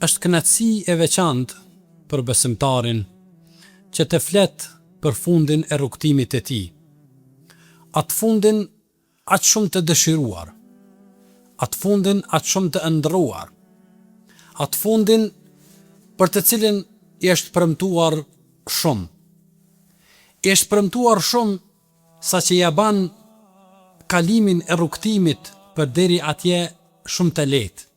është kënaqësi e veçantë për besimtarin që të flet për fundin e rrugtimit të tij. Atë fundin aq shumë të dëshiruar, atë fundin aq shumë të ëndrruar, atë fundin për të cilin i është premtuar shumë. I është premtuar shumë sa që ja ban kalimin e rrugtimit për deri atje shumë të lehtë.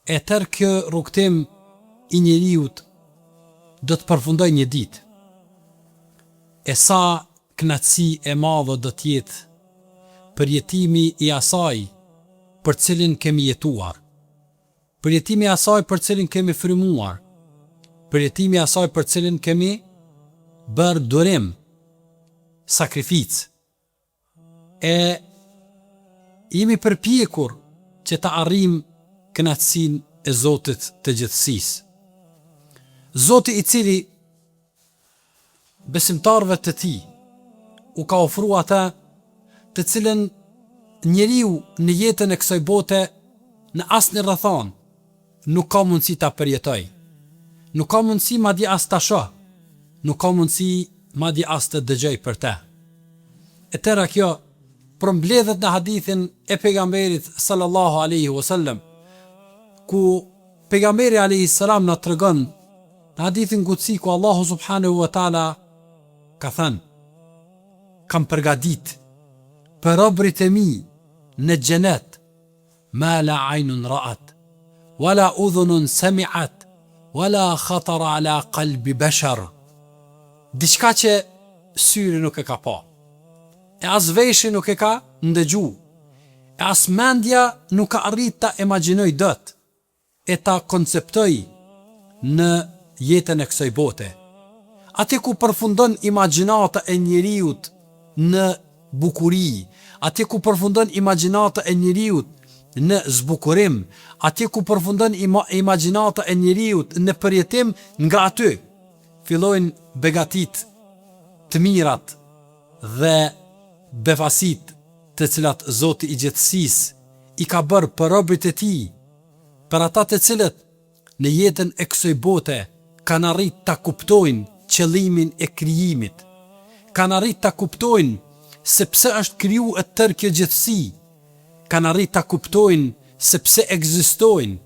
E tërë kjo rrugtim i njeriut do të përfundoj një ditë. E sa kënaqësi e madhe do të jetë përjetimi i asaj për cilin kemi jetuar, përjetimi i asaj për cilin kemi frymuar, përjetimi i asaj për cilin kemi bërë durim, sakrificë. E jemi përpjekur që ta arrijmë kënaqësinë e Zotit të gjithësisë. Zoti i cili besimtarëve të tij u ka ofruar ata të cilën njeriu në jetën e kësaj bote në asnjë rrethon nuk ka mundësi ta përjetoj. Nuk ka mundësi madje as ta shoh. Nuk ka mundësi madje as të dëgjoj për të. E tëra kjo përmbledhet në hadithin e pejgamberit sallallahu alaihi wasallam, ku pejgamberi alaihi salam na tregon në hadithin qudsi ku Allahu subhanahu wa taala ka thënë: kam përgadit për robërit e mi në xhenet ma la aynun ra'at, wala udhunun sami'at, wala khatara ala qalbi bashar. Diçka që syri nuk e ka pa, e as veshi nuk e ka ndëgju, e as mendja nuk ka arrit ta imagjinoj dot, e ta konceptoj në jetën e kësaj bote. Aty ku përfundon imagjinata e njeriut në bukuri, aty ku përfundon imagjinata e njeriut në zbukurim, aty ku përfundon imagjinata e njeriut në përjetim, nga aty fillojnë begatit të mirat dhe befasit të cilat Zoti i gjithësisë i ka bërë për robërit e tij, për ata të cilët në jetën e kësaj bote kanë arrit ta kuptojnë qëllimin e krijimit, kanë arrit ta kuptojnë se pse është kriju e tërë kjo gjithësi, kanë arrit ta kuptojnë se pse ekzistojnë,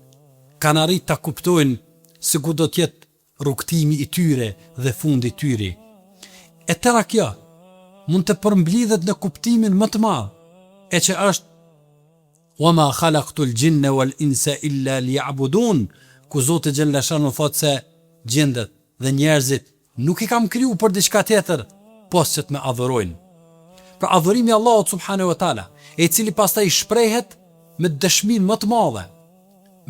kanë arrit ta kuptojnë se ku do t'jetë rrugtimi i tyre dhe fundi i tyre. E tëra kjo mund të përmblidhet në kuptimin më të madh, e që është وَمَا خَلَقْتُ الْجِنَّ وَالْإِنسَ إِلَّا لِيَعْبُدُونَ, ku Zoti xhalla shanu thotë se gjindet dhe njerëzit nuk i kam kriju për diçka tjetër, pos që të me adhurojnë. Pra adhurimi i Allahut subhanahu wa taala, e cili pastaj shprehet me dëshminë më të madhe,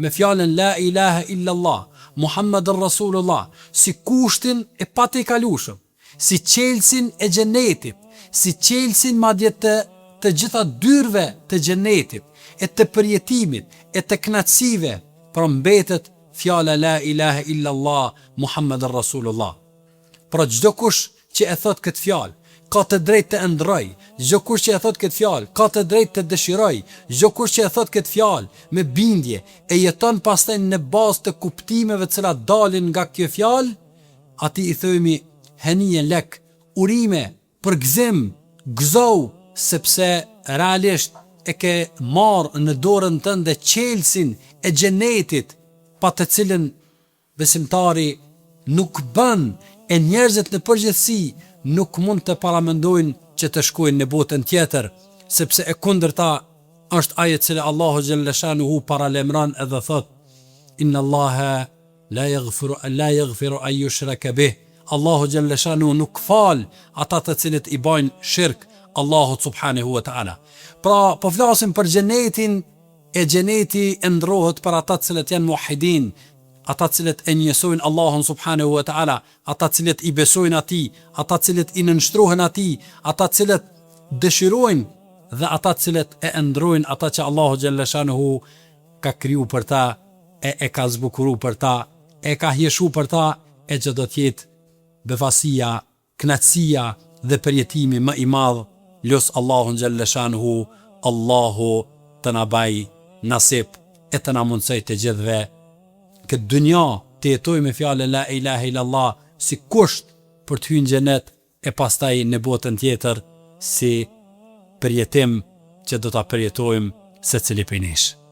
me fjalën la ilaha illa Allah, Muhammadur Rasulullah, si kushtin e patekalueshëm, si çelësin e xhenetit, si çelësin madje të gjitha dyrve të xhenetit, e të përjetimit, e të kënaqësive, pra mbetet fjala la ilaha illa Allah, Muhammadur Rasulullah. Pra çdo kush që e thot këtë fjalë ka të drejtë të ëndrroj, çdo kush që e thot këtë fjalë ka të drejtë të dëshiroj, çdo kush që e thot këtë fjalë me bindje e jeton pastaj në bazë të kuptimeve të cilat dalin nga kjo fjalë, atij i themi haniyen lek, urime, përgëzim, gëzou, sepse realisht e ke marrë në dorën tënde çelësin e xhenetit, pa të cilën besimtari nuk bën, e njerëzit në përgjithësi nuk mund të paramendojnë që të shkojnë në botën tjetër, sepse e kundërta është ajo që Allahu xhalla shanuhu paralemran edhe thot: inna Allaha la yaghfiru an yushraka bih. Allahu xhalla shanuhu nuk fal ata të cilët i bajnë shirk Allahut subhanahu wa taala. Pra po flasim për xhenetin, e xheneti ndrohet për ata të cilët janë muahidin, ata të cilët e njësojnë Allahun subhanahu wa taala, ata të cilët i besojnë atij, ata të cilët i nënshtrohen atij, ata të cilët dëshirojnë dhe ata të cilët e ndrojnë ata që Allahu xhalla shanuhu ka kriju për ta, e ka zbukuru për ta, e ka hjeshu për ta, e që do t'jetë befasia, kënaqësia dhe përjetimi më i madh. Los Allahun xhalla shanuhu, Allahu të na baj nasip e të na mundsoj të gjithëve këtë dynja të jetojmë me fjalën la ilaha illallah si kusht për të hyrë në xhenet, e pastaj në botën tjetër si përjetim që do ta përjetojmë secili prej nesh.